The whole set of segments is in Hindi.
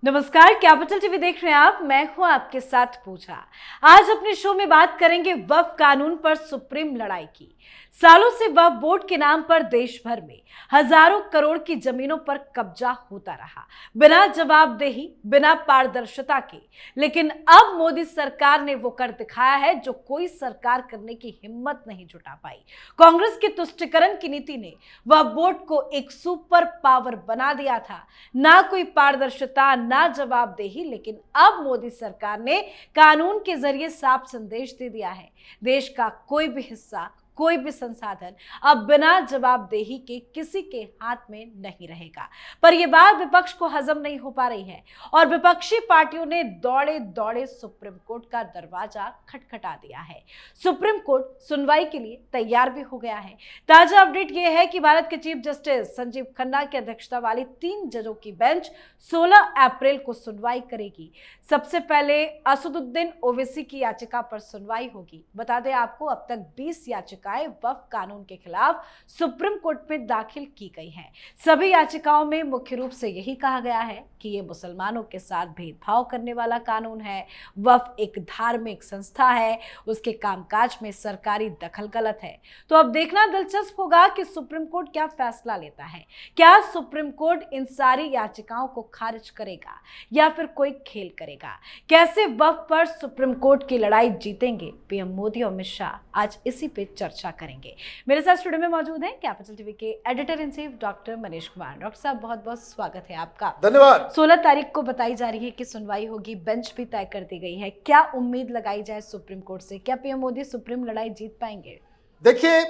नमस्कार, कैपिटल टीवी देख रहे हैं आप। मैं हूं आपके साथ पूजा। आज अपने शो में बात करेंगे वक्फ कानून पर सुप्रीम लड़ाई की। सालों से वक्फ बोर्ड के नाम पर देश भर में हजारों करोड़ की जमीनों पर कब्जा होता रहा, बिना जवाबदेही, बिना पारदर्शिता के। लेकिन अब मोदी सरकार ने वो कर दिखाया है जो कोई सरकार करने की हिम्मत नहीं जुटा पाई। कांग्रेस की तुष्टीकरण की नीति ने वक्फ बोर्ड को एक सुपर पावर बना दिया था। ना कोई पारदर्शिता, ना जवाबदेही। लेकिन अब मोदी सरकार ने कानून के जरिए साफ संदेश दे दिया है, देश का कोई भी हिस्सा, कोई भी संसाधन अब बिना जवाबदेही के किसी के हाथ में नहीं रहेगा। पर यह बात विपक्ष को हजम नहीं हो पा रही है और विपक्षी पार्टियों ने दौड़े दौड़े सुप्रीम कोर्ट का दरवाजा खटखटा दिया है। सुप्रीम कोर्ट सुनवाई के लिए तैयार भी हो गया है। ताजा अपडेट यह है कि भारत के चीफ जस्टिस संजीव खन्ना की अध्यक्षता वाली 3 जजों की बेंच 16 अप्रैल को सुनवाई करेगी। सबसे पहले असदुद्दीन ओवैसी की याचिका पर सुनवाई होगी। बता दें आपको, अब तक 20 याचिकाएं वक्फ कानून के खिलाफ सुप्रीम कोर्ट में दाखिल की गई हैं। सभी याचिकाओं में मुख्य रूप से यही कहा गया है कि ये मुसलमानों के साथ भेदभाव करने वाला कानून है। वक्फ एक धार्मिक संस्था है, उसके कामकाज में सरकारी दखल गलत है। तो अब देखना दिलचस्प होगा कि सुप्रीम कोर्ट क्या फैसला लेता है। क्या सुप्रीम कोर्ट इन सारी याचिकाओं को खारिज करेगा या फिर कोई खेल करेगा? कैसे वक्फ पर सुप्रीम कोर्ट की लड़ाई जीतेंगे पीएम मोदी और अमित शाह, आज इसी पे चर्चा करेंगे। मेरे साथ स्टूडियो में मौजूद हैं कैपिटल टीवी के editor in chief doctor Manish Kumar. Doctor साहब, बहुत बहुत स्वागत है आपका। धन्यवाद। 16 तारीख को बताई जा रही है कि सुनवाई होगी, बेंच भी तय कर दी गई है। क्या उम्मीद लगाई जाए सुप्रीम कोर्ट से? क्या पीएम मोदी सुप्रीम लड़ाई जीत पाएंगे? देखिए,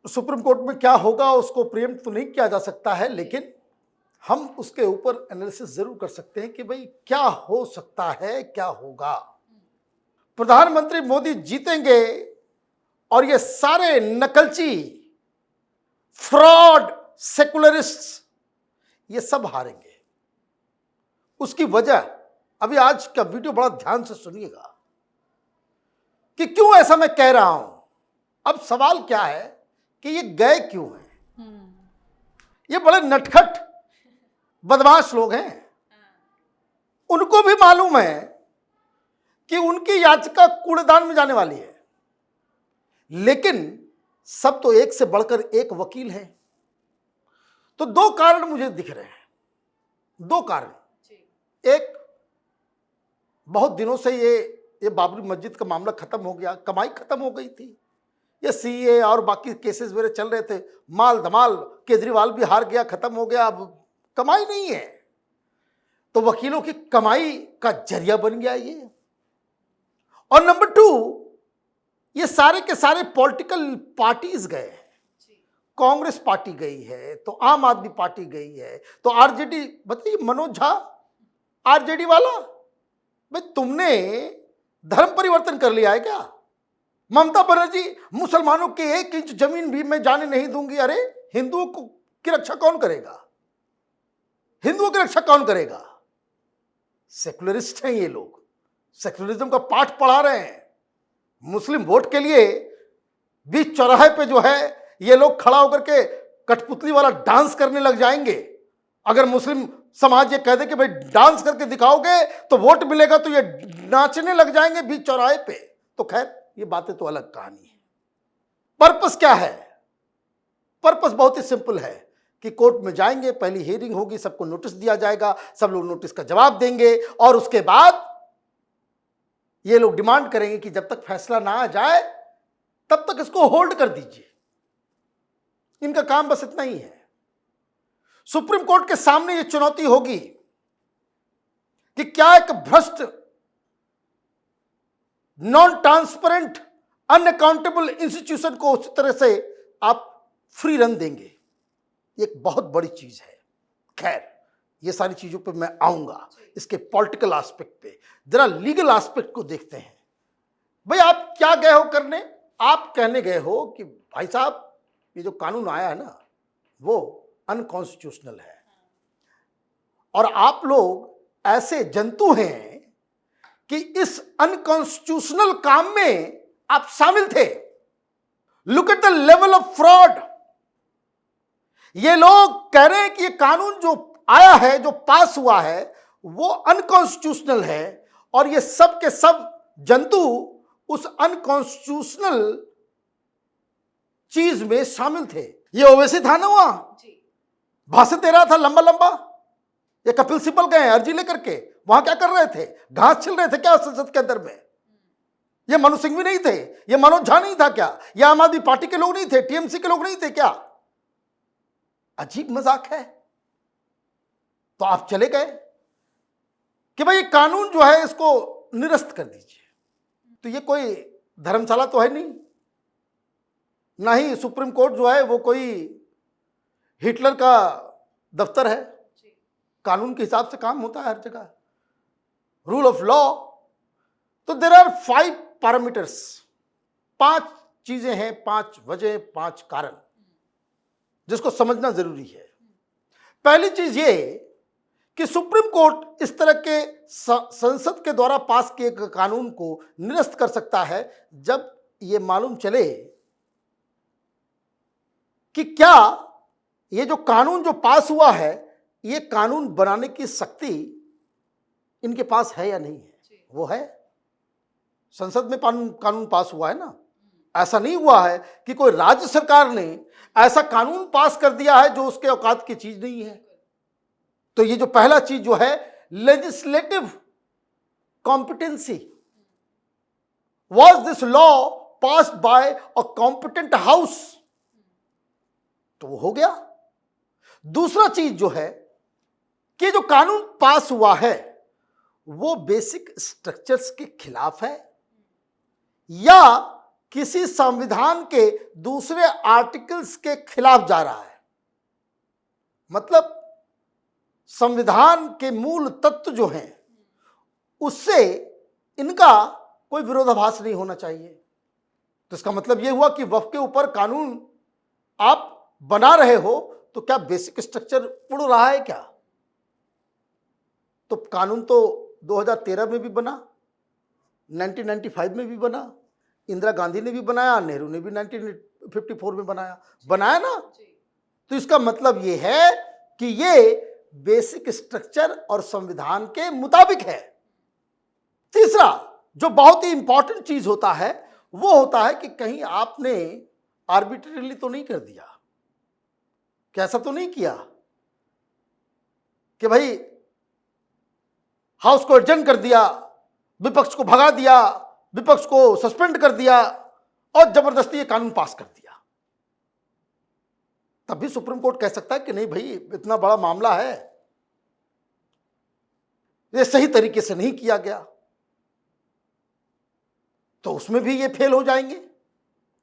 सुप्रीम कोर्ट में क्या होगा उसको प्रीएम्प्ट तो नहीं किया जा सकता है, लेकिन हम उसके ऊपर एनालिसिस जरूर कर सकते हैं कि भाई क्या हो सकता है, क्या होगा। प्रधानमंत्री मोदी जीतेंगे और ये सारे नकलची, फ्रॉड, सेकुलरिस्ट ये सब हारेंगे। उसकी वजह अभी आज का वीडियो बड़ा ध्यान से सुनिएगा कि क्यों ऐसा मैं कह रहा हूं। अब सवाल क्या है कि ये गए क्यों हैं? ये बड़े नटखट बदमाश लोग हैं। उनको भी मालूम है कि उनकी याचिका कूड़ेदान में जाने वाली है, लेकिन सब तो एक से बढ़कर एक वकील है। तो 2 कारण मुझे दिख रहे हैं। 2 कारण। एक, बहुत दिनों से ये बाबरी मस्जिद का मामला खत्म हो गया, कमाई खत्म हो गई थी। ये सीए और बाकी केसेस मेरे चल रहे थे, माल धमाल, केजरीवाल भी हार गया, खत्म हो गया, अब कमाई नहीं है। तो वकीलों की कमाई का जरिया बन गया ये। और नंबर 2, ये सारे के सारे पॉलिटिकल पार्टीज गए हैं। कांग्रेस पार्टी गई है, तो आम आदमी पार्टी गई है, तो आरजेडी। बताइए, मनोज झा आरजेडी वाला, भाई तुमने धर्म परिवर्तन कर लिया है क्या? ममता बनर्जी, मुसलमानों के 1 इंच जमीन भी मैं जाने नहीं दूंगी। अरे हिंदुओं की रक्षा कौन करेगा? हिंदुओं की रक्षा कौन करेगा? सेकुलरिस्ट हैं ये लोग, सेकुलरिज्म का पाठ पढ़ा रहे हैं। मुस्लिम वोट के लिए बीच चौराहे पे जो है ये लोग खड़ा होकर के कठपुतली वाला डांस करने लग जाएंगे। अगर मुस्लिम समाज ये कह दे कि भाई डांस करके दिखाओगे तो वोट मिलेगा, तो ये नाचने लग जाएंगे बीच चौराहे पे। तो खैर, ये बातें तो अलग कहानी है। पर्पस क्या है? पर्पस बहुत ही सिंपल है कि कोर्ट में जाएंगे, पहली हियरिंग होगी, सबको नोटिस दिया जाएगा, सब लोग नोटिस का जवाब देंगे और उसके बाद ये लोग डिमांड करेंगे कि जब तक फैसला ना आ जाए तब तक इसको होल्ड कर दीजिए। इनका काम बस इतना ही है। सुप्रीम कोर्ट के सामने ये चुनौती होगी कि क्या एक भ्रष्ट, नॉन ट्रांसपेरेंट, अनअकाउंटेबल इंस्टीट्यूशन को उस तरह से आप फ्री रन देंगे। ये एक बहुत बड़ी चीज है। खैर, ये सारी चीजों पे मैं आऊंगा, इसके पॉलिटिकल एस्पेक्ट पे। जरा लीगल एस्पेक्ट को देखते हैं। भाई आप क्या गए हो करने? आप कहने गए हो कि भाई साहब, ये जो कानून आया है ना, वो अनकॉन्स्टिट्यूशनल है। और आप लोग ऐसे जंतु हैं कि इस अनकॉन्स्टिट्यूशनल काम में आप शामिल थे। Look at the level of fraud. ये लोग कह रहे हैं कि ये कानून जो आया है, जो पास हुआ है, वो अनकॉन्स्टिट्यूशनल है और ये सब के सब जंतु उस अनकॉन्स्टिट्यूशनल चीज में शामिल थे। ये ओवैसी था ना, वहां भाषण दे रहा था लंबा लंबा। ये कपिल सिब्बल गए अर्जी लेकर के, वहां क्या कर रहे थे? घास छिल रहे थे क्या संसद के अंदर में? ये मनु सिंघवी नहीं थे? ये मनोज झा नहीं था क्या? ये आम आदमी पार्टी के लोग नहीं थे? टीएमसी के लोग नहीं थे क्या? अजीब मजाक है। तो आप चले गए कि भाई ये कानून जो है इसको निरस्त कर दीजिए। तो ये कोई धर्मशाला तो है नहीं, ना ही सुप्रीम कोर्ट जो है वो कोई हिटलर का दफ्तर है। कानून के हिसाब से काम होता है हर जगह, रूल ऑफ लॉ। तो देयर आर 5 पैरामीटर्स, 5 चीजें हैं, 5 वजह, 5 कारण जिसको समझना जरूरी है। पहली चीज ये कि सुप्रीम कोर्ट इस तरह के संसद के द्वारा पास किए गए कानून को निरस्त कर सकता है जब ये मालूम चले कि क्या ये जो कानून जो पास हुआ है, ये कानून बनाने की शक्ति इनके पास है या नहीं है। वो है, संसद में कानून पास हुआ है ना। ऐसा नहीं हुआ है कि कोई राज्य सरकार ने ऐसा कानून पास कर दिया है जो उसके औकात की चीज नहीं है। तो ये जो पहला चीज जो है legislative competency, was this law passed by a competent house, तो वो हो गया। दूसरा चीज जो है कि जो कानून पास हुआ है वो बेसिक स्ट्रक्चर्स के खिलाफ है या किसी संविधान के दूसरे आर्टिकल्स के खिलाफ जा रहा है। मतलब संविधान के मूल तत्व जो हैं उससे इनका कोई विरोधाभास नहीं होना चाहिए। तो इसका मतलब यह हुआ कि वक्फ के ऊपर कानून आप बना रहे हो तो क्या बेसिक स्ट्रक्चर उड़ रहा है क्या? तो कानून तो 2013 में भी बना, 1995 में भी बना, इंदिरा गांधी ने भी बनाया, नेहरू ने भी 1954 में बनाया ना। तो इसका मतलब ये है कि ये बेसिक स्ट्रक्चर और संविधान के मुताबिक है। तीसरा जो बहुत ही इंपॉर्टेंट चीज होता है वो होता है कि कहीं आपने आर्बिट्रेरली तो नहीं कर दिया, कैसा तो नहीं किया कि भाई हाउस को एडजर्न कर दिया, विपक्ष को भगा दिया, विपक्ष को सस्पेंड कर दिया और जबरदस्ती ये कानून पास कर दिया। तब भी सुप्रीम कोर्ट कह सकता है कि नहीं भाई इतना बड़ा मामला है, ये सही तरीके से नहीं किया गया, तो उसमें भी ये फेल हो जाएंगे।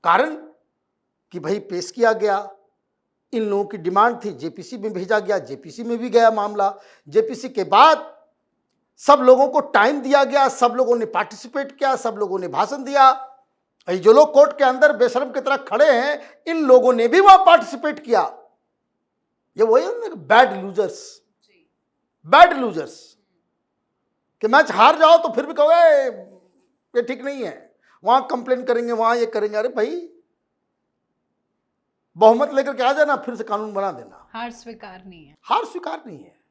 कारण कि भाई पेश किया गया, इन लोगों की डिमांड थी, जेपीसी में भेजा गया, जेपीसी में भी गया मामला, जेपीसी के बाद सब लोगों को टाइम दिया गया, सब लोगों ने पार्टिसिपेट किया, सब लोगों ने भाषण दिया। जो लोग कोर्ट के अंदर बेशर्म की तरह खड़े हैं, इन लोगों ने भी वहां पार्टिसिपेट किया। ये वही है बैड लूजर्स कि मैच हार जाओ तो फिर भी कहोगे ये ठीक नहीं है, वहां कंप्लेन करेंगे, वहां ये करेंगे। अरे भाई बहुमत लेकर के आ जाना, फिर से कानून बना देना। हार स्वीकार नहीं है, हार स्वीकार नहीं है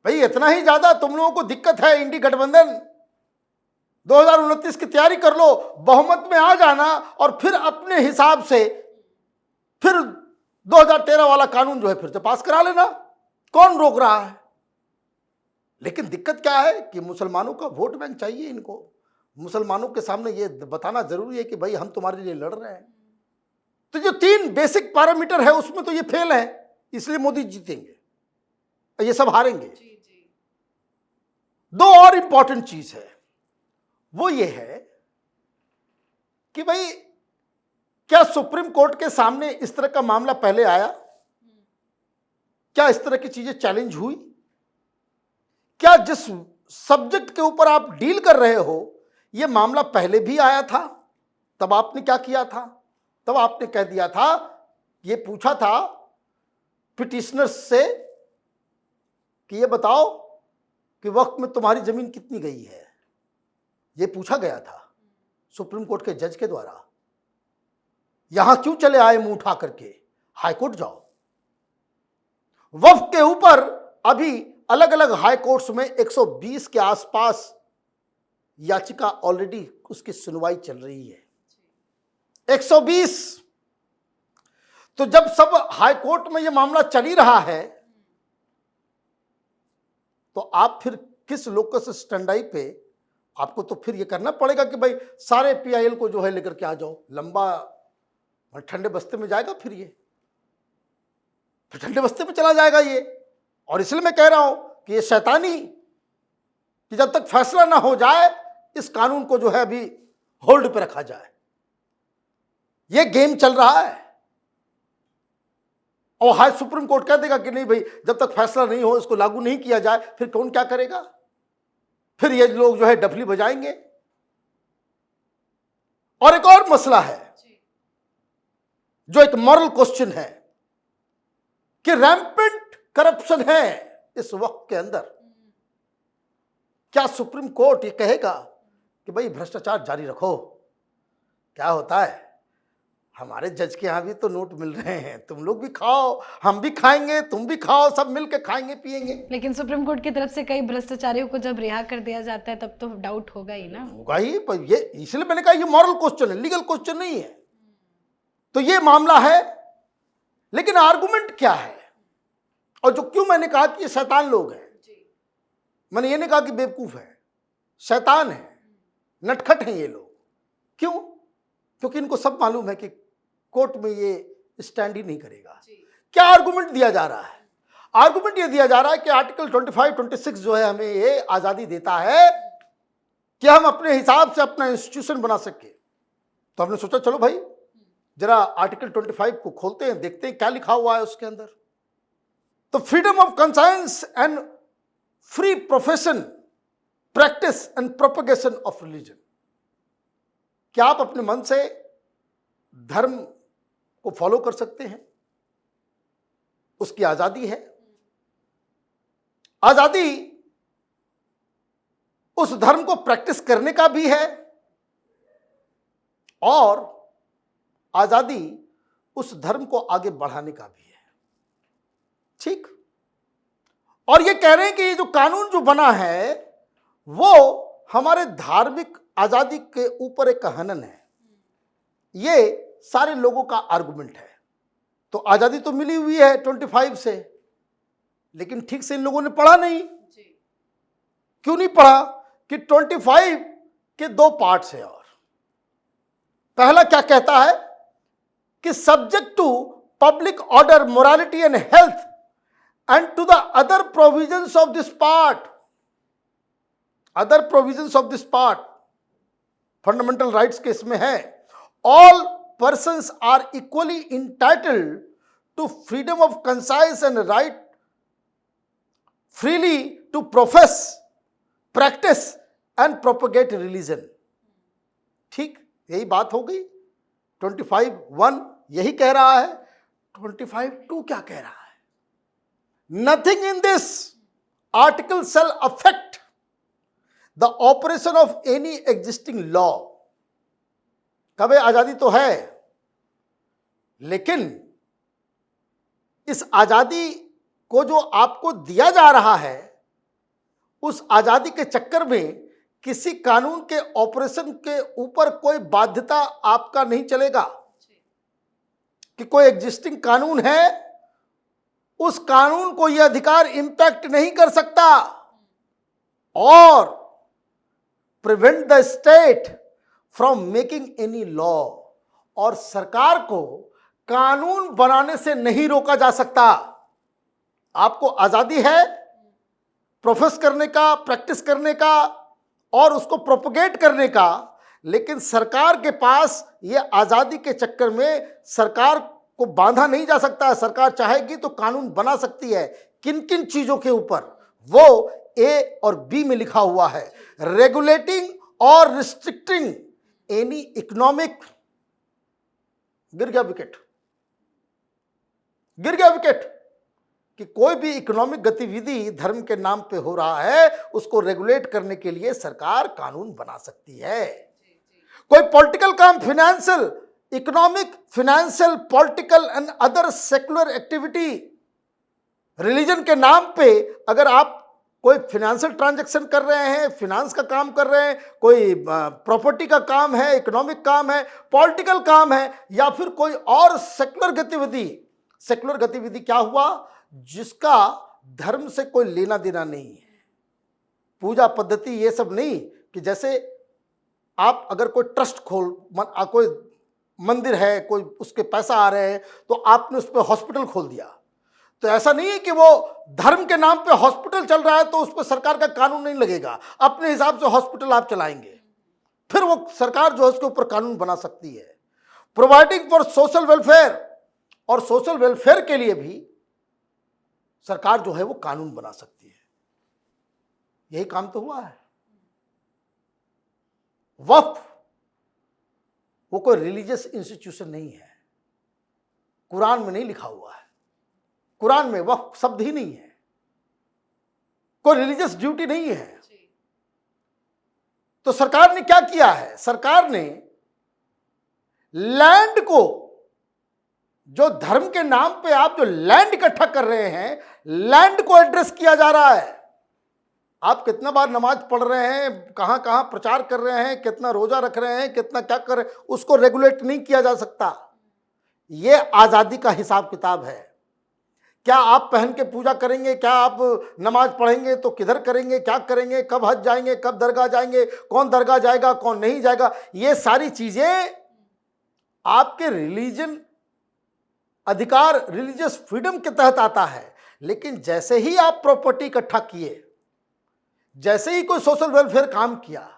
भाई। इतना ही ज्यादा तुम लोगों को दिक्कत है इंडी गठबंधन, 2029 की तैयारी कर लो, बहुमत में आ जाना और फिर अपने हिसाब से फिर 2013 वाला कानून जो है फिर से पास करा लेना, कौन रोक रहा है। लेकिन दिक्कत क्या है कि मुसलमानों का वोट बैंक चाहिए इनको। मुसलमानों के सामने ये बताना जरूरी है कि भाई हम तुम्हारे लिए लड़ रहे हैं। तो जो 3 बेसिक पैरामीटर है उसमें तो ये फेल है, इसलिए मोदी जीतेंगे, ये सब हारेंगे। 2 और इंपॉर्टेंट चीज है, वो ये है कि भाई क्या सुप्रीम कोर्ट के सामने इस तरह का मामला पहले आया? क्या इस तरह की चीजें चैलेंज हुई? क्या जिस सब्जेक्ट के ऊपर आप डील कर रहे हो यह मामला पहले भी आया था? तब आपने क्या किया था? तब आपने कह दिया था, ये पूछा था पिटिशनर्स से कि ये बताओ कि वक्त में तुम्हारी जमीन कितनी गई है। ये पूछा गया था सुप्रीम कोर्ट के जज के द्वारा। यहां क्यों चले आए मुंह उठा करके? हाईकोर्ट जाओ। वक्फ के ऊपर अभी अलग अलग हाई कोर्ट्स में 120 के आसपास याचिका ऑलरेडी उसकी सुनवाई चल रही है। 120। तो जब सब हाई कोर्ट में यह मामला चल ही रहा है, तो आप फिर किस लोकस स्टैंडाई पे, आपको तो फिर यह करना पड़ेगा कि भाई सारे पीआईएल को जो है लेकर के आ जाओ। लंबा ठंडे बस्ते में जाएगा, फिर ठंडे बस्ते में चला जाएगा ये। और इसलिए मैं कह रहा हूं कि ये शैतानी कि जब तक फैसला ना हो जाए इस कानून को जो है अभी होल्ड पे रखा जाए। ये गेम चल रहा है और हाई सुप्रीम कोर्ट कह देगा कि नहीं भाई, जब तक फैसला नहीं हो, इसको लागू नहीं किया जाए, फिर कौन क्या करेगा? फिर ये लोग जो है डफली बजाएंगे। और एक और मसला है जो एक मॉरल क्वेश्चन है कि रैम्पेंट करप्शन है इस वक्त के अंदर। क्या सुप्रीम कोर्ट ये कहेगा कि भाई भ्रष्टाचार जारी रखो? क्या होता है, हमारे जज के यहां भी तो नोट मिल रहे हैं, तुम लोग भी खाओ, हम भी खाएंगे, तुम भी खाओ, सब मिलके खाएंगे पिएंगे। लेकिन सुप्रीम कोर्ट की तरफ से कई भ्रष्टाचारियों को जब रिहा कर दिया जाता है तब तो डाउट होगा ही ना। होगा ही, पर ये इसलिए मैंने कहा ये मॉरल क्वेश्चन है, लीगल क्वेश्चन नहीं है। तो ये मामला है, लेकिन आर्गुमेंट क्या है? और जो क्यों मैंने कहा कि ये शैतान लोग हैं, मैंने ये नहीं कहा कि बेवकूफ है, शैतान है, नटखट हैं ये लोग। क्यों? क्योंकि इनको सब मालूम है कि कोर्ट में ये स्टैंड ही नहीं करेगा। क्या आर्गुमेंट दिया जा रहा है? आर्गुमेंट ये दिया जा रहा है कि आर्टिकल 25, 26 जो है हमें ये आजादी देता है कि हम अपने हिसाब से अपना इंस्टीट्यूशन बना सके। तो हमने सोचा चलो भाई जरा आर्टिकल 25 को खोलते हैं, देखते हैं क्या लिखा हुआ है उसके अंदर। तो freedom of conscience and free profession, practice and propagation of religion. क्या आप अपने मन से धर्म को फॉलो कर सकते हैं? उसकी आजादी है। आजादी उस धर्म को प्रैक्टिस करने का भी है और आजादी उस धर्म को आगे बढ़ाने का भी है। ठीक? और ये कह रहे हैं कि ये जो कानून जो बना है वो हमारे धार्मिक आजादी के ऊपर एक हनन है। ये सारे लोगों का आर्गुमेंट है। तो आजादी तो मिली हुई है 25 से, लेकिन ठीक से इन लोगों ने पढ़ा नहीं। क्यों नहीं पढ़ा? कि 25 के दो पार्ट्स हैं। और पहला क्या कहता है कि subject to public order, morality and health and to the other provisions of this part, other provisions of this part, fundamental rights के इसमें है, all persons are equally entitled to freedom of conscience and right freely to profess, practice and propagate religion। ठीक, यही बात हो गई। 25(1) यही कह रहा है। 25(2) क्या कह रहा है? Nothing in this article shall affect the operation of any existing law। कभी आजादी तो है, लेकिन इस आजादी को जो आपको दिया जा रहा है, उस आजादी के चक्कर में किसी कानून के ऑपरेशन के ऊपर कोई बाध्यता आपका नहीं चलेगा। कि कोई एग्जिस्टिंग कानून है, उस कानून को यह अधिकार इंपैक्ट नहीं कर सकता और prevent the state from making any law. और सरकार को कानून बनाने से नहीं रोका जा सकता। आपको आजादी है प्रोफेस करने का, प्रैक्टिस करने का और उसको प्रोपगेट करने का, लेकिन सरकार के पास यह आजादी के चक्कर में सरकार को बांधा नहीं जा सकता। सरकार चाहेगी तो कानून बना सकती है। किन किन चीजों के ऊपर? वो ए और बी में लिखा हुआ है। रेगुलेटिंग और रिस्ट्रिक्टिंग एनी इकोनॉमिक, गिर गया विकेट, गिर गया विकेट, कि कोई भी इकोनॉमिक गतिविधि धर्म के नाम पे हो रहा है, उसको रेगुलेट करने के लिए सरकार कानून बना सकती है। कोई पॉलिटिकल काम, financial, economic, financial, political and other secular activity, religion के नाम पे अगर आप कोई फिनेंशियल ट्रांजैक्शन कर रहे हैं, फिनांस का काम कर रहे हैं, कोई प्रॉपर्टी का काम है, इकोनॉमिक काम है, पॉलिटिकल काम है, या फिर कोई और सेक्युलर गतिविधि। सेक्युलर गतिविधि क्या हुआ? जिसका धर्म से कोई लेना देना नहीं है। पूजा पद्धति ये सब नहीं कि जैसे आप अगर कोई ट्रस्ट कोई मंदिर है, कोई उसके पैसा आ रहे हैं तो आपने उस पर हॉस्पिटल खोल दिया। तो ऐसा नहीं है कि वो धर्म के नाम पे हॉस्पिटल चल रहा है तो उस पर सरकार का कानून नहीं लगेगा। अपने हिसाब से हॉस्पिटल आप चलाएंगे, फिर वो सरकार जो है उसके ऊपर कानून बना सकती है। प्रोवाइडिंग फॉर सोशल वेलफेयर, और सोशल वेलफेयर के लिए भी सरकार जो है वो कानून बना सकती है। यही काम तो हुआ है। वक्फ वो कोई रिलीजियस इंस्टीट्यूशन नहीं है, कुरान में नहीं लिखा हुआ है। कुरान में वक्फ शब्द ही नहीं है, कोई रिलीजियस ड्यूटी नहीं है। तो सरकार ने क्या किया है? सरकार ने लैंड को, जो धर्म के नाम पे आप जो लैंड इकट्ठा कर रहे हैं, लैंड को एड्रेस किया जा रहा है। आप कितना बार नमाज पढ़ रहे हैं, कहां कहां प्रचार कर रहे हैं, कितना रोजा रख रहे हैं, कितना क्या कर रहे हैं, उसको रेगुलेट नहीं किया जा सकता। यह आजादी का हिसाब किताब है। क्या आप पहन के पूजा करेंगे, क्या आप नमाज पढ़ेंगे तो किधर करेंगे, क्या करेंगे, कब हज जाएंगे, कब दरगाह जाएंगे, कौन दरगाह जाएगा, कौन नहीं जाएगा, ये सारी चीजें आपके रिलीजन अधिकार, रिलीजियस फ्रीडम के तहत आता है। लेकिन जैसे ही आप प्रॉपर्टी इकट्ठा किए, जैसे ही कोई सोशल वेलफेयर काम किया,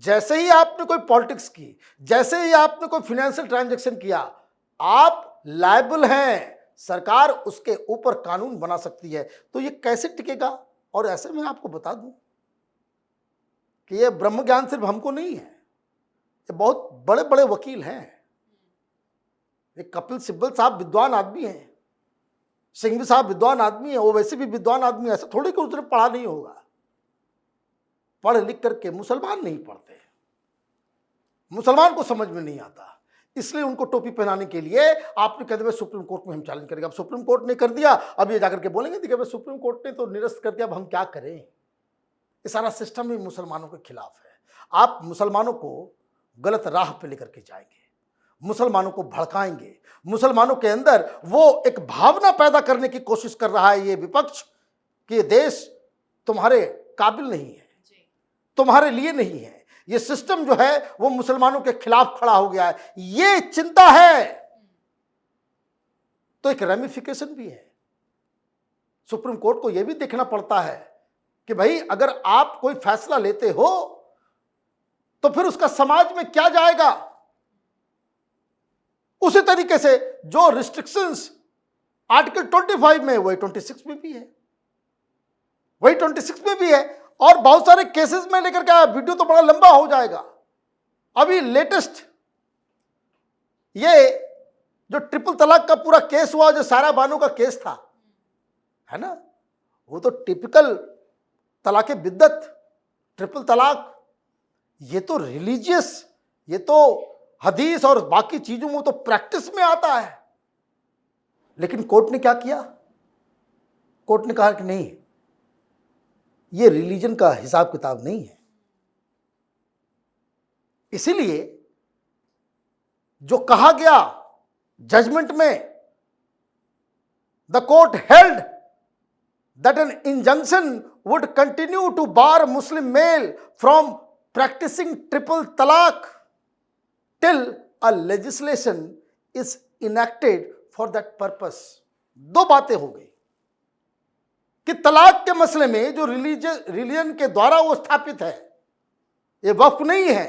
जैसे ही आपने कोई पॉलिटिक्स की, जैसे ही आपने कोई फाइनेंशियल ट्रांजैक्शन किया, आप लायबल हैं। सरकार उसके ऊपर कानून बना सकती है। तो ये कैसे टिकेगा? और ऐसे में आपको बता दूं कि ये ब्रह्म ज्ञान सिर्फ हमको नहीं है, ये बहुत बड़े बड़े वकील हैं। ये कपिल सिब्बल साहब विद्वान आदमी हैं, सिंघवी साहब विद्वान आदमी है, वो वैसे भी विद्वान आदमी है। ऐसा थोड़ी कि उसने पढ़ा नहीं होगा। पढ़ लिख करके मुसलमान नहीं पढ़ते, मुसलमान को समझ में नहीं आता, इसलिए उनको टोपी पहनाने के लिए आपने कह दिया सुप्रीम कोर्ट में हम चैलेंज करेंगे। अब सुप्रीम कोर्ट ने कर दिया, अब ये जाकर के बोलेंगे देखिए भाई सुप्रीम कोर्ट ने तो निरस्त कर दिया, अब हम क्या करें। ये सारा सिस्टम ही मुसलमानों के खिलाफ है। आप मुसलमानों को गलत राह पे लेकर के जाएंगे, मुसलमानों को भड़काएंगे, मुसलमानों के अंदर वो एक भावना पैदा करने की कोशिश कर रहा है ये विपक्ष कि ये देश तुम्हारे काबिल नहीं है, तुम्हारे लिए नहीं है। ये सिस्टम जो है वो मुसलमानों के खिलाफ खड़ा हो गया है, ये चिंता है। तो एक रेमिफिकेशन भी है। सुप्रीम कोर्ट को यह भी देखना पड़ता है कि भाई अगर आप कोई फैसला लेते हो तो फिर उसका समाज में क्या जाएगा। उसी तरीके से जो रिस्ट्रिक्शंस आर्टिकल 25 में, वही 26 में भी है, वही 26 में भी है। और बहुत सारे केसेस में लेकर के आया, वीडियो तो बड़ा लंबा हो जाएगा। अभी लेटेस्ट ये जो ट्रिपल तलाक का पूरा केस हुआ, जो सारा बानो का केस था, है ना, वो तो टिपिकल तलाक बिद्दत, ट्रिपल तलाक, ये तो रिलीजियस, ये तो हदीस और बाकी चीजों में तो प्रैक्टिस में आता है। लेकिन कोर्ट ने क्या किया? कोर्ट ने कहा कि नहीं, ये रिलीजन का हिसाब किताब नहीं है। इसीलिए जो कहा गया जजमेंट में, the court held that an injunction would continue to bar Muslim male from practising triple talaq till a legislation is enacted for that purpose. दो बातें हो गई कि तलाक के मसले में जो रिलीजन के द्वारा वो स्थापित है, ये वक्फ नहीं है,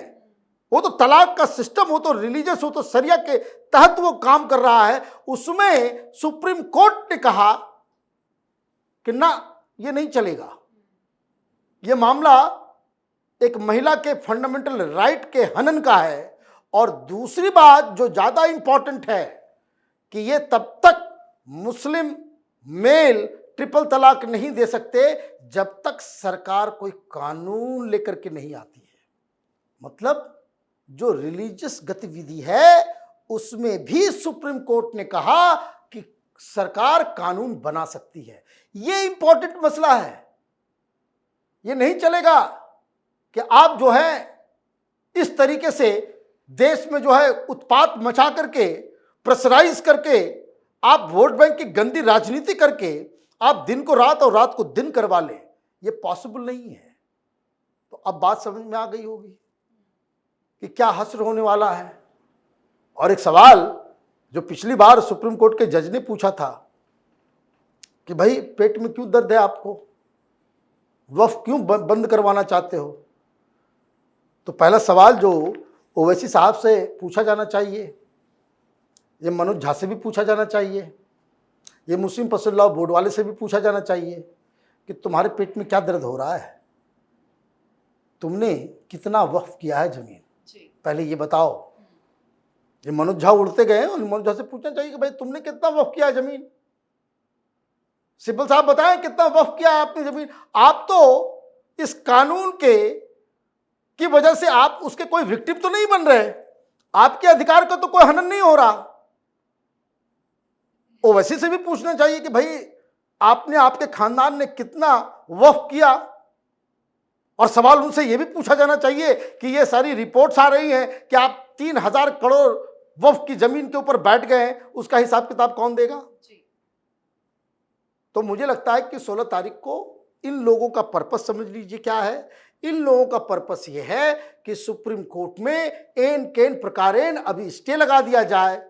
वो तो तलाक का सिस्टम, वो तो रिलीजियस, वो तो शरिया के तहत वो काम कर रहा है। उसमें सुप्रीम कोर्ट ने कहा कि ना, ये नहीं चलेगा। ये मामला एक महिला के फंडामेंटल राइट के हनन का है। और दूसरी बात जो ज्यादा इंपॉर्टेंट है कि ये तब तक मुस्लिम मेल ट्रिपल तलाक नहीं दे सकते जब तक सरकार कोई कानून लेकर के नहीं आती है। मतलब जो रिलीजियस गतिविधि है उसमें भी सुप्रीम कोर्ट ने कहा कि सरकार कानून बना सकती है। यह इंपॉर्टेंट मसला है। ये नहीं चलेगा कि आप जो है इस तरीके से देश में जो है उत्पात मचा करके, प्रेशराइज करके, आप वोट बैंक की गंदी राजनीति करके आप दिन को रात और रात को दिन करवा लें, ये पॉसिबल नहीं है। तो अब बात समझ में आ गई होगी कि क्या हश्र होने वाला है। और एक सवाल जो पिछली बार सुप्रीम कोर्ट के जज ने पूछा था कि भाई पेट में क्यों दर्द है आपको, वक्फ क्यों बंद करवाना चाहते हो, तो पहला सवाल जो ओवैसी साहब से पूछा जाना चाहिए, ये मनोज झा से भी पूछा जाना चाहिए, ये मुस्लिम पर्सनल लॉ बोर्ड वाले से भी पूछा जाना चाहिए कि तुम्हारे पेट में क्या दर्द हो रहा है, तुमने कितना वक्फ किया है जमीन, पहले ये बताओ। ये मनोज झा उड़ते गए हैं, मनोज झा से पूछना चाहिए कि भाई तुमने कितना वक्फ किया है जमीन, सिब्बल साहब बताएं कितना वक्फ किया है आपने जमीन। आप तो इस कानून की वजह से आप उसके कोई विक्टिम तो नहीं बन रहे, आपके अधिकार का तो कोई हनन नहीं हो रहा। ओवैसी से भी पूछना चाहिए कि भाई आपने, आपके खानदान ने कितना वक्फ किया, और सवाल उनसे यह भी पूछा जाना चाहिए कि ये सारी रिपोर्ट्स आ रही हैं कि आप 3,000 करोड़ वक्फ की जमीन के ऊपर बैठ गए हैं, उसका हिसाब किताब कौन देगा। तो मुझे लगता है कि 16 तारीख को इन लोगों का पर्पस समझ लीजिए क्या है। इन लोगों का पर्पस ये है कि सुप्रीम कोर्ट में एन केन प्रकारेण अभी स्टे लगा दिया जाए,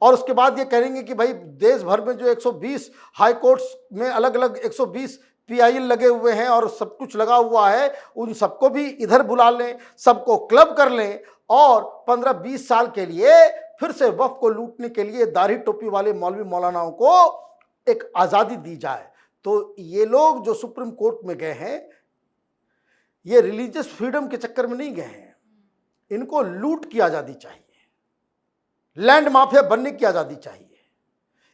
और उसके बाद ये कहेंगे कि भाई देश भर में जो 120 हाई कोर्ट्स में अलग अलग 120 PIL लगे हुए हैं और सब कुछ लगा हुआ है, उन सबको भी इधर बुला लें, सबको क्लब कर लें, और 15-20 साल के लिए फिर से वक्फ को लूटने के लिए दाढ़ी टोपी वाले मौलवी मौलानाओं को एक आज़ादी दी जाए। तो ये लोग जो सुप्रीम कोर्ट में गए हैं, ये रिलीजियस फ्रीडम के चक्कर में नहीं गए हैं, इनको लूट की आज़ादी चाहिए, लैंड माफिया बनने की आज़ादी चाहिए,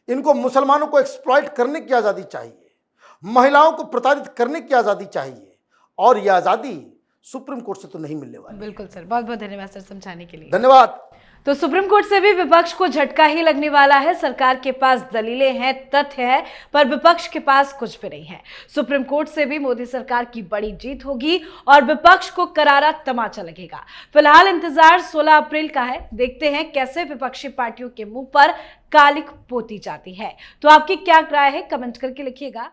इनको मुसलमानों को एक्सप्लॉइट करने की आज़ादी चाहिए, महिलाओं को प्रताड़ित करने की आज़ादी चाहिए, और यह आज़ादी सुप्रीम कोर्ट से तो नहीं मिलने वाली। बिल्कुल सर, बहुत बहुत धन्यवाद सर समझाने के लिए। धन्यवाद। तो सुप्रीम कोर्ट से भी विपक्ष को झटका ही लगने वाला है। सरकार के पास दलीलें हैं, तथ्य है, पर विपक्ष के पास कुछ भी नहीं है। सुप्रीम कोर्ट से भी मोदी सरकार की बड़ी जीत होगी और विपक्ष को करारा तमाचा लगेगा। फिलहाल इंतजार 16 अप्रैल का है। देखते हैं कैसे विपक्षी पार्टियों के मुंह पर कालिक पोती जाती है। तो आपकी क्या राय है, कमेंट करके लिखिएगा।